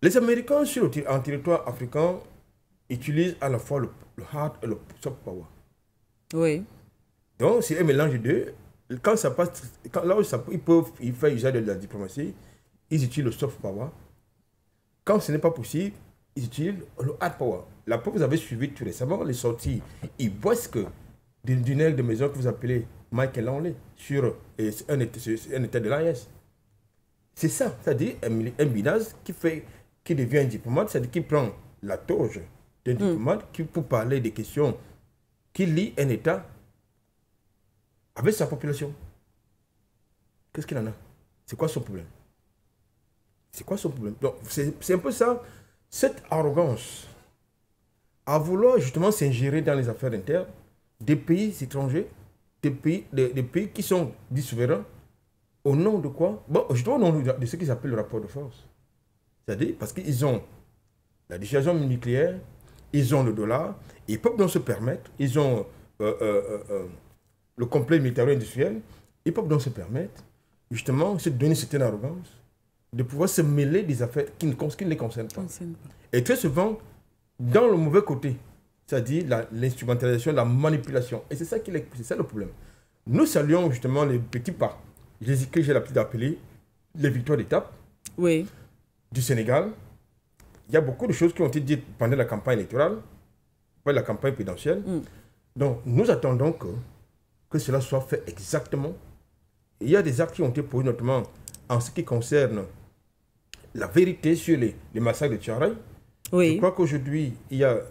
Les Américains, en territoire africain, utilisent à la fois le hard et le soft power. Oui. Donc, c'est un mélange de deux. Quand ça passe, là où ils peuvent faire usage de la diplomatie, ils utilisent le soft power. Quand ce n'est pas possible, ils utilisent le hard power. La preuve, vous avez suivi tout récemment les sorties brusques d'une aile de maison que vous appelez Michael Langley sur un état de l'AES. C'est ça, c'est-à-dire un binaz qui devient un diplomate, c'est-à-dire qui prend la toge d'un diplomate qui, pour parler des questions, qui lie un État avec sa population. Qu'est-ce qu'il en a? C'est quoi son problème? C'est quoi son problème? Donc, c'est un peu ça, cette arrogance à vouloir justement s'ingérer dans les affaires internes des pays étrangers, des pays qui sont dits souverains, au nom de quoi? Bon, justement au nom de ce qu'ils appellent le rapport de force. C'est-à-dire parce qu'ils ont la dissuasion nucléaire, ils ont le dollar, ils peuvent donc se permettre, ils ont le complet militaro-industriel, ils peuvent donc se permettre, justement, se donner cette arrogance, de pouvoir se mêler des affaires qui ne les concernent pas. Et très souvent, dans le mauvais côté, c'est-à-dire l'instrumentalisation, la manipulation. Et c'est ça, c'est ça le problème. Nous saluons justement les petits pas, que j'ai l'habitude d'appeler les victoires d'étape du Sénégal. Il y a beaucoup de choses qui ont été dites pendant la campagne électorale, pendant la campagne présidentielle. Donc, nous attendons que cela soit fait exactement. Il y a des actes qui ont été posés, notamment en ce qui concerne la vérité sur les massacres de Tcharaï. Je crois qu'aujourd'hui, il y a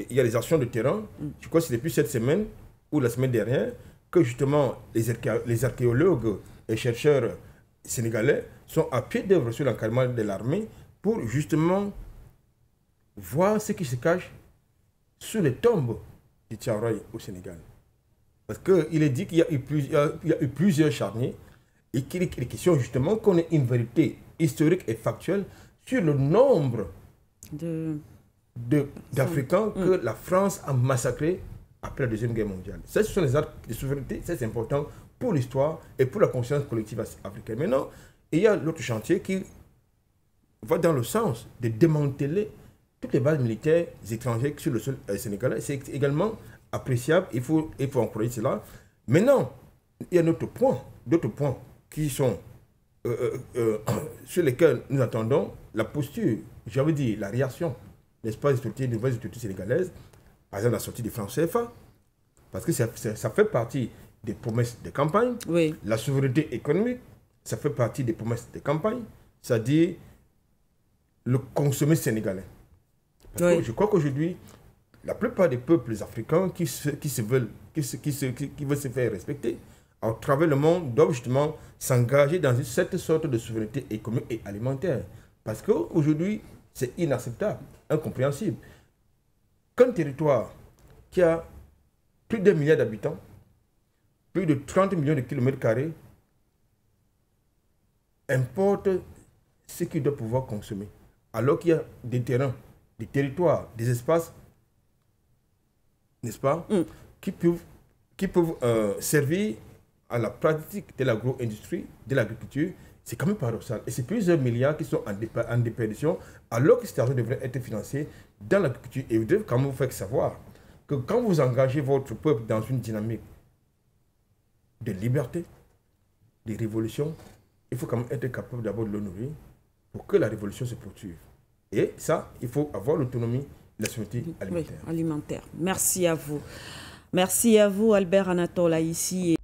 les actions de terrain. Je crois que c'est depuis cette semaine ou la semaine dernière que justement les archéologues et chercheurs sénégalais sont à pied d'œuvre sur l'encadrement de l'armée pour justement voir ce qui se cache sous les tombes de Tcharaï au Sénégal. Parce qu'il est dit qu'il y a eu plusieurs charniers et qu'il est question justement qu'on ait une vérité historique et factuelle sur le nombre d'Africains que la France a massacrés après la Deuxième Guerre mondiale. Ça, ce sont les actes de souveraineté, c'est important pour l'histoire et pour la conscience collective africaine. Maintenant, il y a l'autre chantier qui va dans le sens de démanteler toutes les bases militaires étrangères sur le sol sénégalais. C'est également appréciable, il faut encourager cela. Maintenant, il y a d'autres points qui sont sur lesquels nous attendons la posture, j'avais dit la réaction, n'est-ce pas, des nouvelles autorités sénégalaises, par exemple la sortie du franc CFA, parce que ça fait partie des promesses de campagne. La souveraineté économique, ça fait partie des promesses de campagne, c'est-à-dire le consommer sénégalais. Parce que je crois qu'aujourd'hui, la plupart des peuples africains qui veulent se faire respecter à travers le monde doivent justement s'engager dans cette sorte de souveraineté économique et alimentaire. Parce qu'aujourd'hui, c'est inacceptable, incompréhensible. Qu'un territoire qui a plus d'1 milliard d'habitants, plus de 30 millions de kilomètres carrés, importe ce qu'il doit pouvoir consommer. Alors qu'il y a des terrains, des territoires, des espaces, n'est-ce pas, qui peuvent servir à la pratique de l'agro-industrie, de l'agriculture. C'est quand même paradoxal. Et c'est plusieurs milliards qui sont en déperdition, alors que cet argent devrait être financé dans l'agriculture. Et vous devez quand même vous faire savoir que quand vous engagez votre peuple dans une dynamique de liberté, de révolution, il faut quand même être capable d'abord de l'honorer pour que la révolution se poursuive. Et ça, il faut avoir l'autonomie, la souveraineté alimentaire. Alimentaire. Merci à vous. Merci à vous, Albert Anatole, ici.